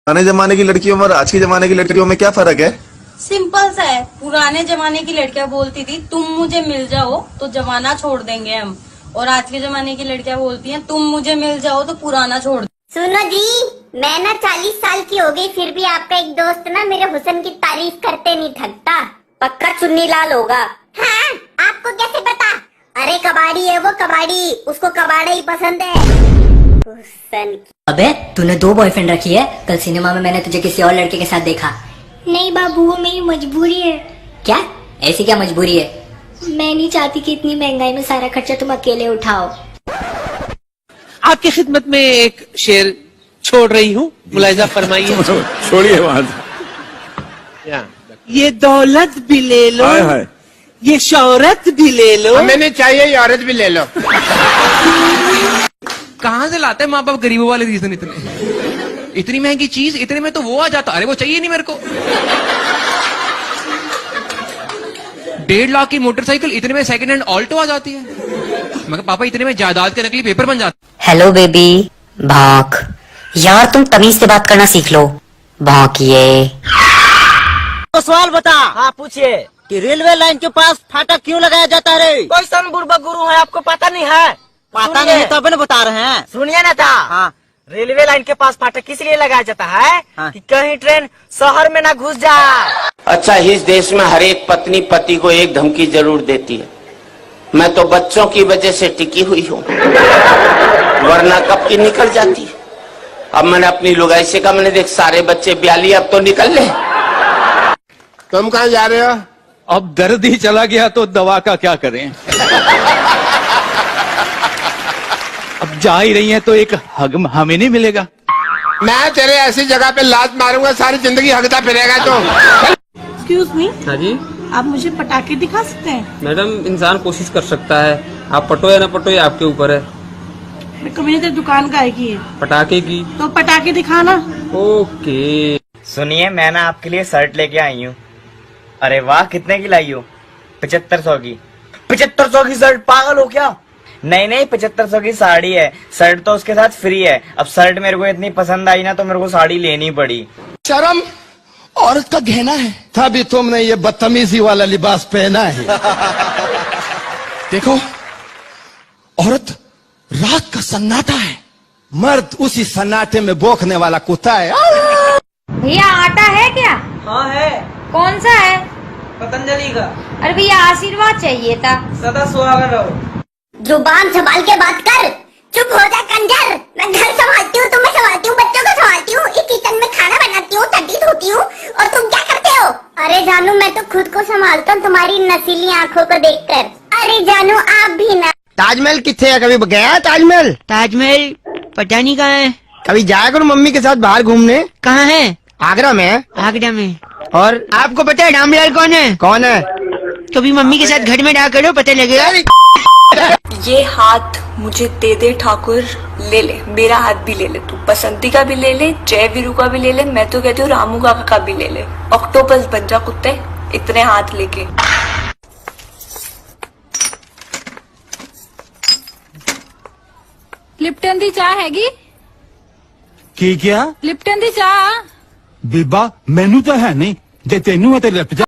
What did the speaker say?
पुराने जमाने की लड़कियों और आज के जमाने की लड़कियों में क्या फर्क है? सिंपल सा है। पुराने जमाने की लड़कियां बोलती थी तुम मुझे मिल जाओ तो जमाना छोड़ देंगे हम, और आज के जमाने की लड़कियां बोलती हैं तुम मुझे मिल जाओ तो पुराना छोड़ दो। सुनो जी, मैं ना 40 साल की हो गई, फिर भी आपका एक दोस्त ना मेरे हुस्न की तारीफ करते नहीं थकता। पक्का चुन्नी लाल होगा। हाँ, आपको कैसे पता? अरे कबाड़ी है वो, कबाड़ी, उसको कबाड़ा ही पसंद है। हुस्न। अबे तूने 2 बॉयफ्रेंड रखी है? कल सिनेमा में मैंने तुझे किसी और लड़के के साथ देखा। नहीं बाबू, वो मेरी मजबूरी है। क्या? ऐसी क्या मजबूरी है? मैं नहीं चाहती कि इतनी महंगाई में सारा खर्चा तुम अकेले उठाओ। आपकी खिदमत में एक शेर छोड़ रही हूँ, मुलाहिजा फरमाइए। छोड़िए वहां से। ये दौलत भी ले लो, हाय हाय। ये शौहरत भी ले लो, हमें नहीं चाहिए, ये औरत भी ले लो। कहाँ से लाते हैं माँ बाप गरीबों वाले रीजन इतनी महंगी चीज इतने में तो वो आ जाता, अरे वो चाहिए नहीं मेरे को। 1.5 लाख की मोटरसाइकिल इतने में सेकंड हैंड ऑल्टो आ जाती है। मगर पापा इतने में जायदाद के नकली पेपर बन जाते। Hello baby. भौंक। यार तुम तमीज से बात करना सीख लो। भौंकिए। तो सवाल बता। हाँ पूछिए। कि रेलवे लाइन के पास फाटक क्यों लगाया जाता है रे? कोई सन बुर्बक गुरु है, आपको पता नहीं है? पता नहीं तब न बता रहे हैं। सुनिए ना था। हाँ। रेलवे लाइन के पास फाटक किस लिए लगाया जाता है? हाँ। कि कहीं ट्रेन शहर में ना घुस जाए। अच्छा, इस देश में हर एक पत्नी पति को एक धमकी जरूर देती है। मैं तो बच्चों की वजह से टिकी हुई हूँ, वरना कब की निकल जाती। अब मैंने अपनी लुगाई से कहा, मैंने देख सारे बच्चे ब्याली, अब तो निकल ले। तुम कहाँ जा रहे हो? अब दर्द ही चला गया तो दवा का क्या करें। अब जा ही रही हैं तो एक हग हमें नहीं मिलेगा। मैं तेरे ऐसी जगह पे लात मारूंगा, सारी जिंदगी हगता फिरेगा तो। Excuse me. हाँ जी आप मुझे पटाखे दिखा सकते हैं? मैडम, इंसान कोशिश कर सकता है, आप पटो या ना पटो ये आपके ऊपर है। कभी तेरी दुकान का है की है? पटाखे की। तो पटाखे दिखाना। ओके। सुनिए, मैं ना आपके लिए शर्ट लेके आई हूँ। अरे वाह, कितने की लाई हो? 7500 की। 7500 की शर्ट? पागल हो क्या? नहीं नहीं, 7500 की साड़ी है, शर्ट तो उसके साथ फ्री है। अब शर्ट मेरे को इतनी पसंद आई ना तो मेरे को साड़ी लेनी पड़ी। शर्म औरत का गहना है, तभी तुमने ये बदतमीजी वाला लिबास पहना है। देखो औरत रात का सन्नाटा है, मर्द उसी सन्नाटे में भौंकने वाला कुत्ता है। भैया आटा है क्या? हाँ है। कौन सा है? पतंजलि का। अरे भैया आशीर्वाद चाहिए था। सदा सुहागन रहो। जुबान संभाल के बात कर। चुप हो जा कंजर। मैं घर संभालती हूँ, तुम्हें संभालती हूँ, बच्चों को संभालती हूँ, एक किचन में खाना बनाती हूँ, तड्डी धोती हूँ, और तुम क्या करते हो? अरे जानू, मैं तो खुद को संभालता हूँ तुम्हारी नसीली आंखों को देखकर। अरे जानू आप भी ना। ताजमहल किथे है? कभी गया है ताजमहल? ताजमहल पता नहीं कहाँ है। कभी जाया करो मम्मी के साथ बाहर घूमने। कहाँ है? आगरा में। आगरा में। और आपको पता है रामलाल कौन है? कौन है? कभी मम्मी के साथ घर में रहा करो, पता लगेगा। ये हाथ मुझे दे दे ठाकुर, ले ले मेरा हाथ भी ले ले, तू बसंती का भी ले ले, जय वीरू का भी ले ले, मैं तो कहती हूँ रामू काका का भी ले ले। ऑक्टोपस बन जा कुत्ते, इतने हाथ लेके। लिप्टन दी चाह हैगी? की क्या? लिप्टन दी चाह। बीबा मैनू तो है नहीं, जे तेनू है तो लिप जा।